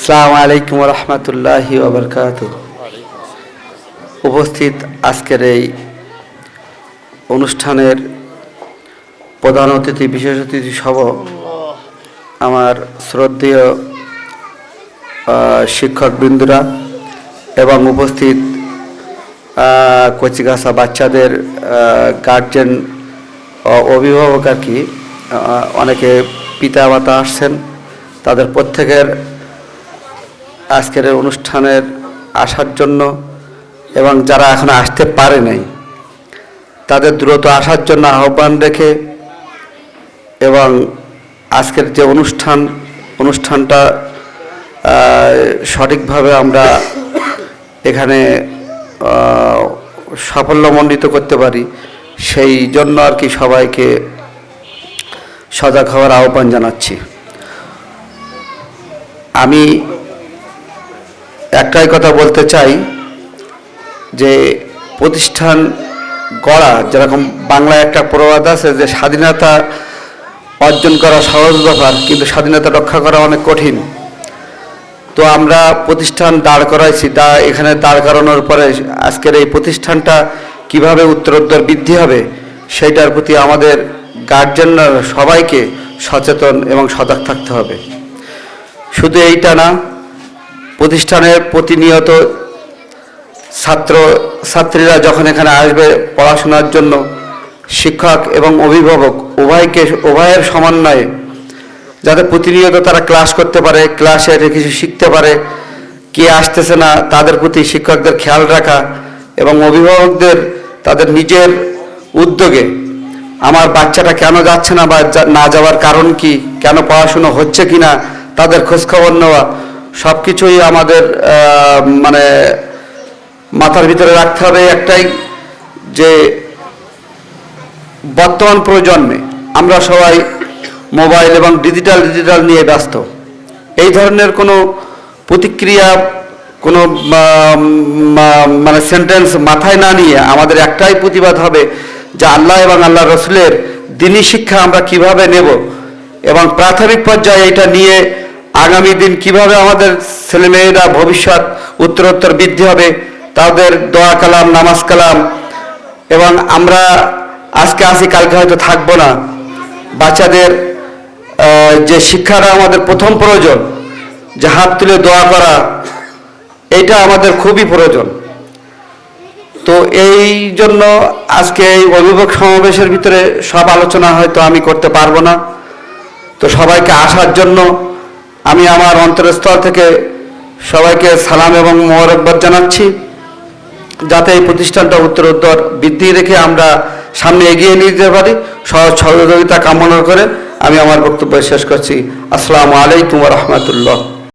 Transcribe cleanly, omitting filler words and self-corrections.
আসসালামু আলাইকুম ওয়া রাহমাতুল্লাহি ওয়া বারাকাতুহু। উপস্থিত আজকের এই অনুষ্ঠানের প্রধান অতিথি, বিশেষ অতিথি সহ আমার শ্রদ্ধেয় শিক্ষকবৃন্দরা এবং উপস্থিত কচিকাঁচা বাচ্চাদের গার্জেন, অভিভাবক আর কি, অনেকে পিতা মাতা আসছেন, তাদের প্রত্যেকের আজকের অনুষ্ঠানের আসার জন্য এবং যারা এখনো আসতে পারে নাই তাদের দ্রুত আসার জন্য আহ্বান রেখে এবং আজকের যে অনুষ্ঠানটা সঠিকভাবে আমরা এখানে সাফল্যমণ্ডিত করতে পারি সেই জন্য আর কি সবাইকে সজাগ হওয়ার আহ্বান জানাচ্ছি। আমি একটাই কথা বলতে চাই যে প্রতিষ্ঠান গড়া, যেরকম বাংলায় একটা প্রবাদ আছে যে স্বাধীনতা অর্জন করা সহজ ব্যাপার কিন্তু স্বাধীনতা রক্ষা করা অনেক কঠিন। তো আমরা প্রতিষ্ঠান দাঁড় করাইছি, এখানে দাঁড় করানোর পরে আজকের এই প্রতিষ্ঠানটা কিভাবে উত্তরোত্তর বৃদ্ধি হবে সেইটার প্রতি আমাদের গার্জেনরা সবাইকে সচেতন এবং সজাগ থাকতে হবে। শুধু এইটা না, প্রতিষ্ঠানের প্রতিনিয়ত ছাত্রীরা যখন এখানে আসবে পড়াশোনার জন্য, শিক্ষক এবং অভিভাবক উভয়ের সমন্বয়ে যাতে প্রতিনিয়ত তারা ক্লাস করতে পারে, ক্লাসে কিছু শিখতে পারে, কে আসতেছে না তাদের প্রতি শিক্ষকদের খেয়াল রাখা এবং অভিভাবকদের তাদের নিজের উদ্যোগে আমার বাচ্চাটা কেন যাচ্ছে না বা না যাওয়ার কারণ কি, কেন পড়াশুনো হচ্ছে কি না তাদের খোঁজখবর নেওয়া, সব কিছুই আমাদের মানে মাথার ভিতরে রাখতে হবে। একটাই যে বর্তমান প্রজন্মে আমরা সবাই মোবাইল এবং ডিজিটাল নিয়ে ব্যস্ত। এই ধরনের কোনো প্রতিক্রিয়া, কোনো মানে সেন্টেন্স মাথায় না নিয়ে আমাদের একটাই প্রতিবাদ হবে যে আল্লাহ এবং আল্লাহ রসুলের দ্বীনি শিক্ষা আমরা কিভাবে নেব এবং প্রাথমিক পর্যায়ে এটা নিয়ে আগামী দিন কিভাবে আমাদের ছেলেমেয়েরা ভবিষ্যৎ উত্তরোত্তর বৃদ্ধি হবে, তাদের দোয়া কালাম, নামাজ কালাম, এবং আমরা আজকে আসি কালকে হয়তো থাকবো না, বাচ্চাদের যে শিক্ষাটা আমাদের প্রথম প্রয়োজন, যে হাত তুলে দোয়া করা, এইটা আমাদের খুবই প্রয়োজন। তো এই জন্য আজকে এই অভিভাবক সমাবেশের ভিতরে সব আলোচনা হয়তো আমি করতে পারবো না। তো সবাইকে আসার জন্য আমি আমার অন্তরস্থল থেকে সবাইকে সালাম এবং মোবারকবাদ জানাচ্ছি, যাতে এই প্রতিষ্ঠানটা উত্তরোত্তর বৃদ্ধি রেখে আমরা সামনে এগিয়ে নিয়ে যেতে পারি। সহযোগিতা কামনা করে আমি আমার বক্তব্য শেষ করছি। আসসালামু আলাইকুম ওয়া রাহমাতুল্লাহ।